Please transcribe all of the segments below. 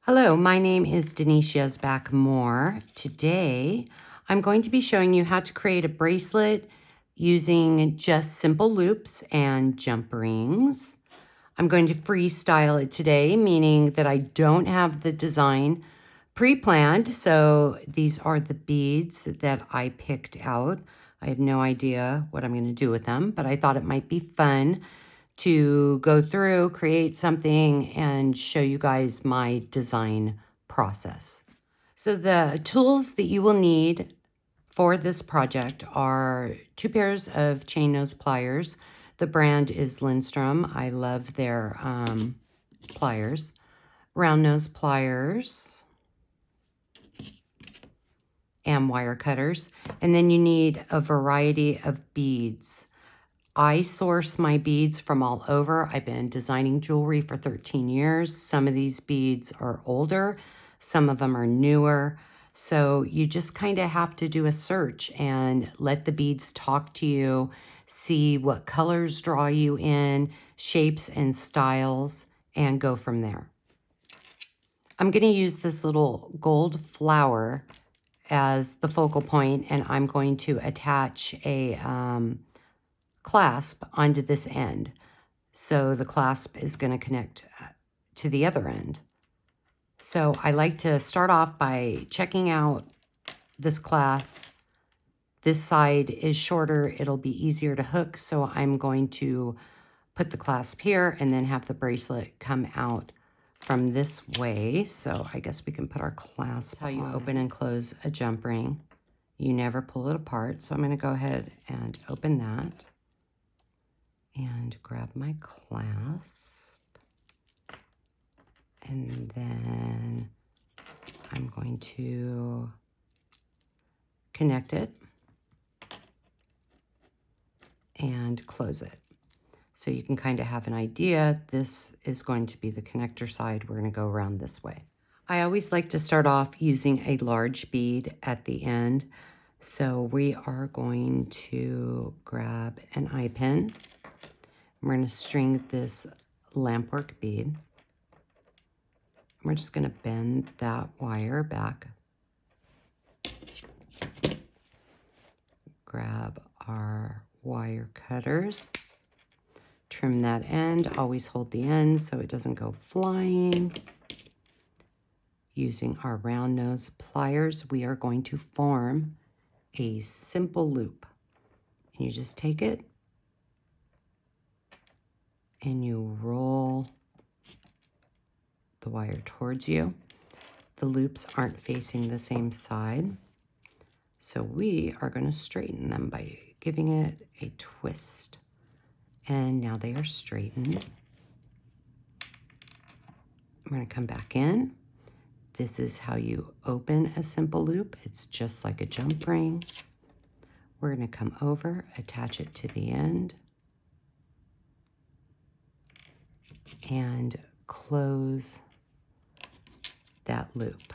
Hello, my name is Denise Yezbak Moore. Today, I'm going to be showing you how to create a bracelet using just simple loops and jump rings. I'm going to freestyle it today, meaning that I don't have the design pre-planned. So these are the beads that I picked out. I have no idea what I'm going to do with them, but I thought it might be fun to go through, create something, and show you guys my design process. So the tools that you will need for this project are 2 pairs of chain nose pliers. The brand is Lindstrom. I love their pliers. Round nose pliers and wire cutters. And then you need a variety of beads. I source my beads from all over. I've been designing jewelry for 13 years. Some of these beads are older, some of them are newer. So you just kind of have to do a search and let the beads talk to you, see what colors draw you in, shapes and styles, and go from there. I'm going to use this little gold flower as the focal point, and I'm going to attach a clasp onto this end. So the clasp is going to connect to the other end. So I like to start off by checking out this clasp. This side is shorter. It'll be easier to hook. So I'm going to put the clasp here and then have the bracelet come out from this way. So I guess we can put our clasp. That's how you open and close a jump ring. You never pull it apart. So I'm going to go ahead and open that and grab my clasp, and then I'm going to connect it and close it. So you can kind of have an idea. This is going to be the connector side. We're going to go around this way. I always like to start off using a large bead at the end. So we are going to grab an eye pin. We're going to string this lampwork bead. We're just going to bend that wire back. Grab our wire cutters. Trim that end. Always hold the end so it doesn't go flying. Using our round nose pliers, we are going to form a simple loop. And you just take it and you roll the wire towards you. The loops aren't facing the same side, so we are going to straighten them by giving it a twist. And now they are straightened. We're going to come back in. This is how you open a simple loop. It's just like a jump ring. We're going to come over, attach it to the end, and close that loop.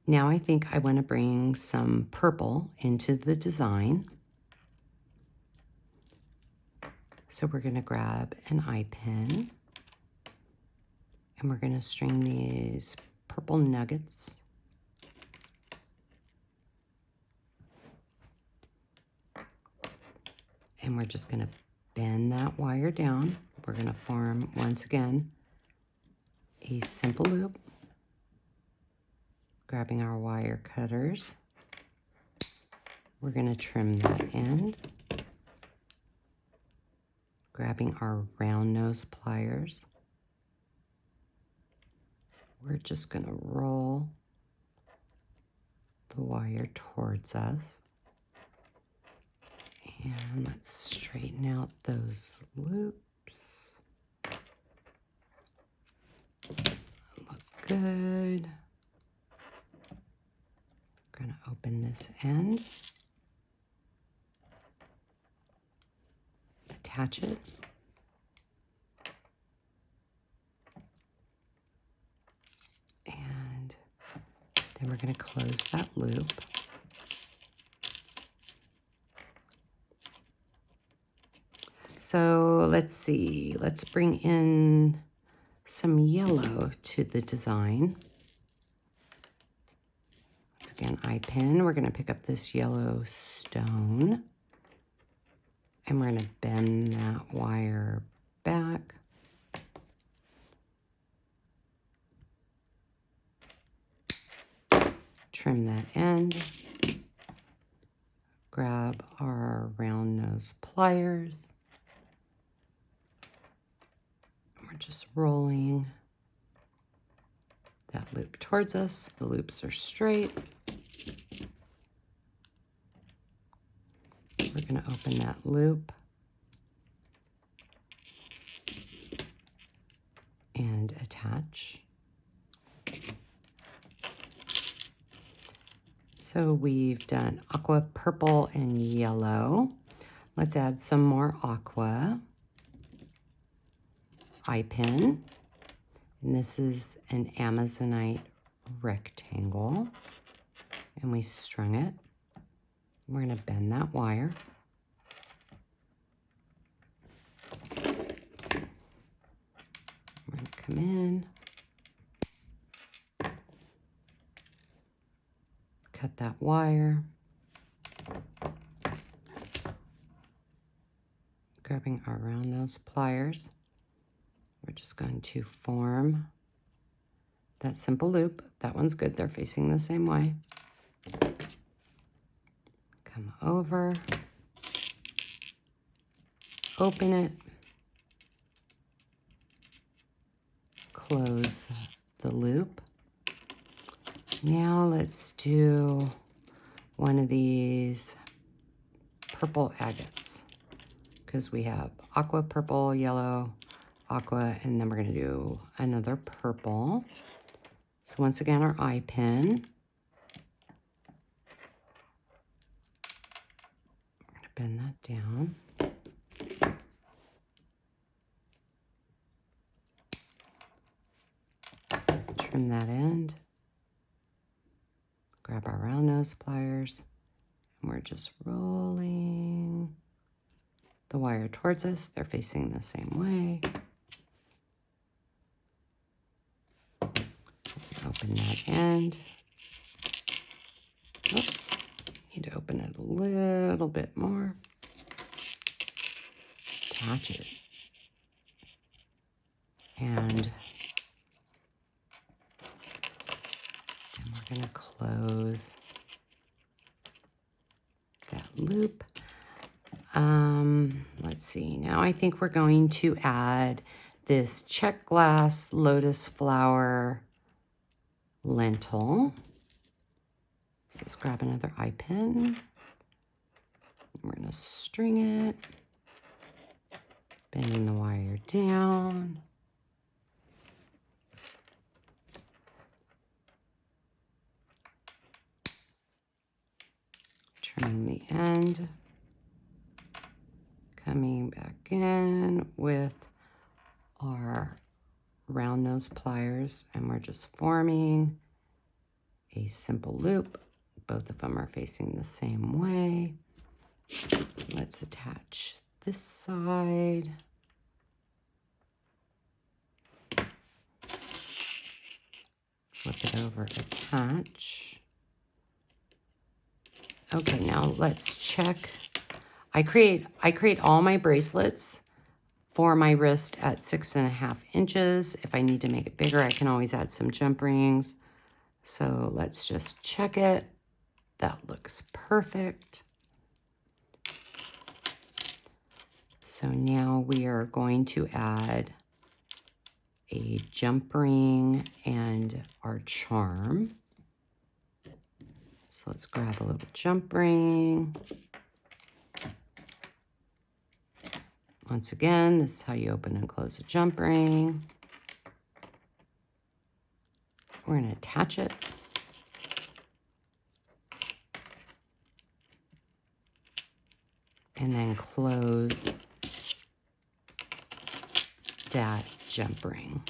Now I think I want to bring some purple into the design. So we're going to grab an eye pin and we're going to string these purple nuggets. And we're just going to bend that wire down. We're going to form, once again, a simple loop. Grabbing our wire cutters. We're going to trim that end. Grabbing our round nose pliers. We're just going to roll the wire towards us. And let's straighten out those loops. Look good. We're going to open this end. Attach it. And then we're going to close that loop. So let's see, let's bring in some yellow to the design. Once again, eye pin. We're going to pick up this yellow stone. And we're going to bend that wire back. Trim that end. Grab our round nose pliers. And we're just rolling that loop towards us. The loops are straight. We're going to open that loop and attach. So we've done aqua, purple, and yellow. Let's add some more aqua. Eye pin. And this is an Amazonite rectangle. And we strung it. We're going to bend that wire. We're going to come in. Cut that wire. Grabbing our round nose pliers. We're just going to form that simple loop. That one's good. They're facing the same way. Come over. Open it. Close the loop. Now let's do one of these purple agates, because we have aqua, purple, yellow, aqua, and then we're going to do another purple. So once again, our eye pin. We're going to bend that down. Trim that end. Grab our round nose pliers, and we're just rolling the wire towards us. They're facing the same way. Open that end. Oh, need to open it a little bit more. Attach it. And we're going to close that loop. Let's see. Now I think we're going to add this check glass lotus flower lentil. So let's grab another eye pin. We're going to string it, bending the wire down. Trimming the end, coming back in with our round nose pliers, and we're just forming a simple loop. Both of them are facing the same way. Let's attach this side. Flip it over, attach. Okay, now let's check. I create all my bracelets for my wrist at 6.5 inches. If I need to make it bigger, I can always add some jump rings. So let's just check it. That looks perfect. So now we are going to add a jump ring and our charm. So let's grab a little jump ring. Once again, this is how you open and close a jump ring. We're going to attach it. And then close that jump ring.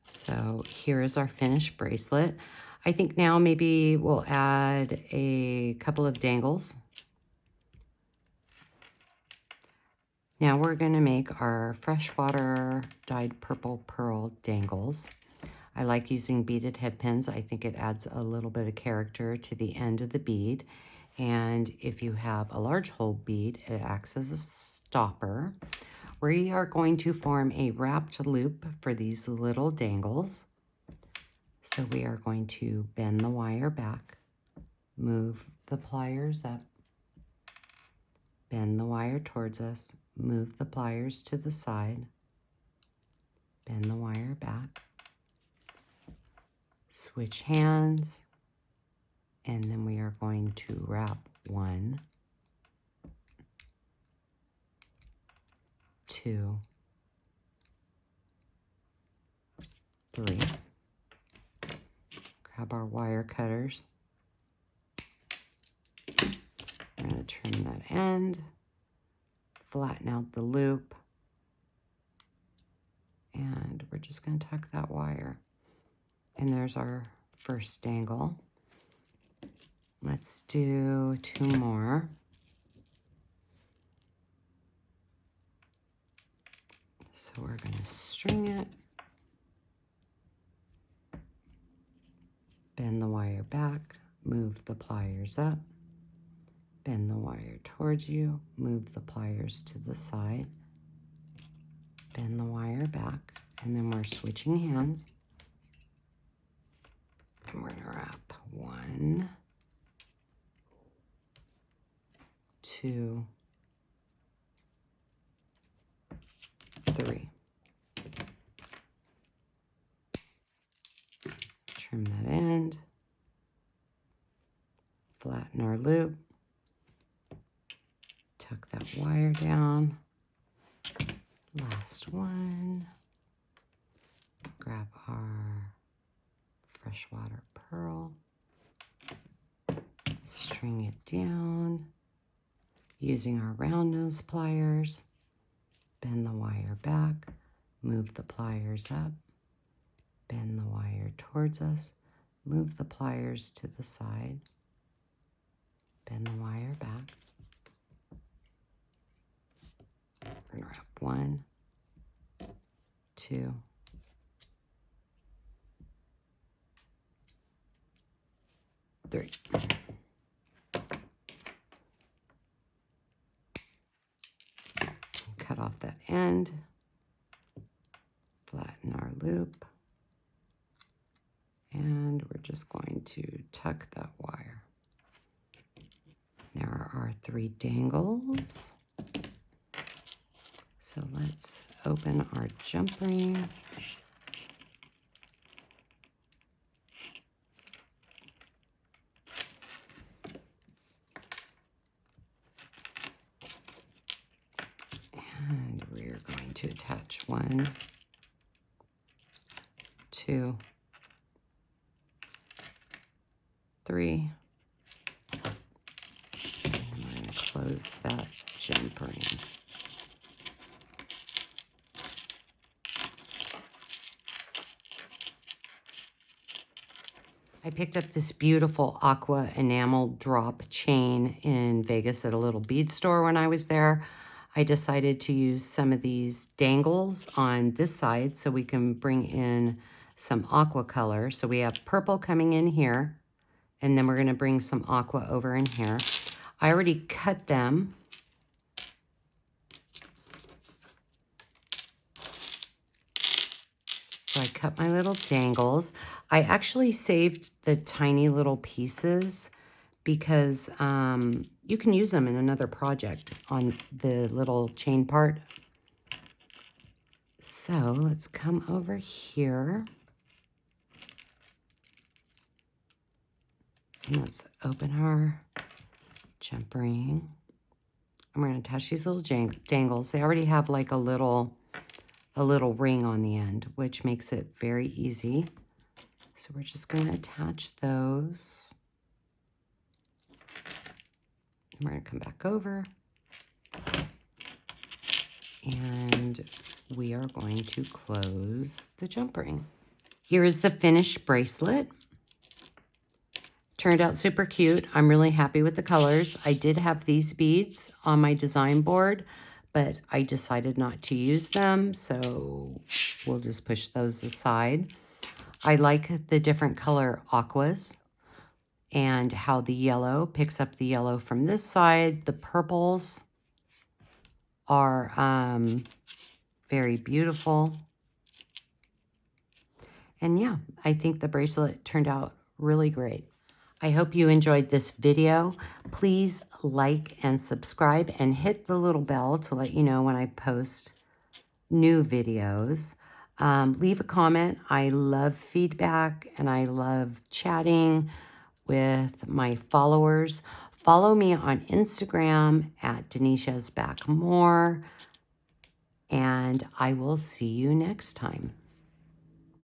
So here is our finished bracelet. I think now maybe we'll add a couple of dangles. Now we're going to make our freshwater dyed purple pearl dangles. I like using beaded head pins. I think it adds a little bit of character to the end of the bead. And if you have a large hole bead, it acts as a stopper. We are going to form a wrapped loop for these little dangles. So we are going to bend the wire back, move the pliers up, bend the wire towards us, move the pliers to the side, bend the wire back, switch hands, and then we are going to wrap 1, 2, 3. Grab our wire cutters. We're going to trim that end, flatten out the loop, and we're just going to tuck that wire. And there's our first dangle. Let's do 2 more. So we're going to string it, bend the wire back, move the pliers up, bend the wire towards you, move the pliers to the side, bend the wire back, and then we're switching hands. And we're going to wrap 1, 2, 3. Trim that end, flatten our loop, tuck that wire down. Last one. Grab our freshwater pearl, string it down using our round nose pliers, bend the wire back, move the pliers up, bend the wire towards us, move the pliers to the side, bend the wire back. We're going to wrap 1, 2, 3. Cut off that end, flatten our loop, and we're just going to tuck that wire. There are our 3 dangles. So let's open our jump ring. And we're going to attach 1, 2, 3. And we're going to close that jump ring. I picked up this beautiful aqua enamel drop chain in Vegas at a little bead store when I was there. I decided to use some of these dangles on this side so we can bring in some aqua color. So we have purple coming in here, and then we're going to bring some aqua over in here. I already cut them. So I cut my little dangles. I actually saved the tiny little pieces because you can use them in another project on the little chain part. So let's come over here. And let's open our jump ring. And we're going to attach these little dangles. They already have like a little ring on the end, which makes it very easy. So we're just going to attach those. And we're going to come back over. And we are going to close the jump ring. Here is the finished bracelet. Turned out super cute. I'm really happy with the colors. I did have these beads on my design board, but I decided not to use them, so we'll just push those aside. I like the different color aquas and how the yellow picks up the yellow from this side. The purples are very beautiful. And yeah, I think the bracelet turned out really great. I hope you enjoyed this video. Please like and subscribe and hit the little bell to let you know when I post new videos. Leave a comment. I love feedback and I love chatting with my followers. Follow me on Instagram at Denise Yezbak Moore, and I will see you next time.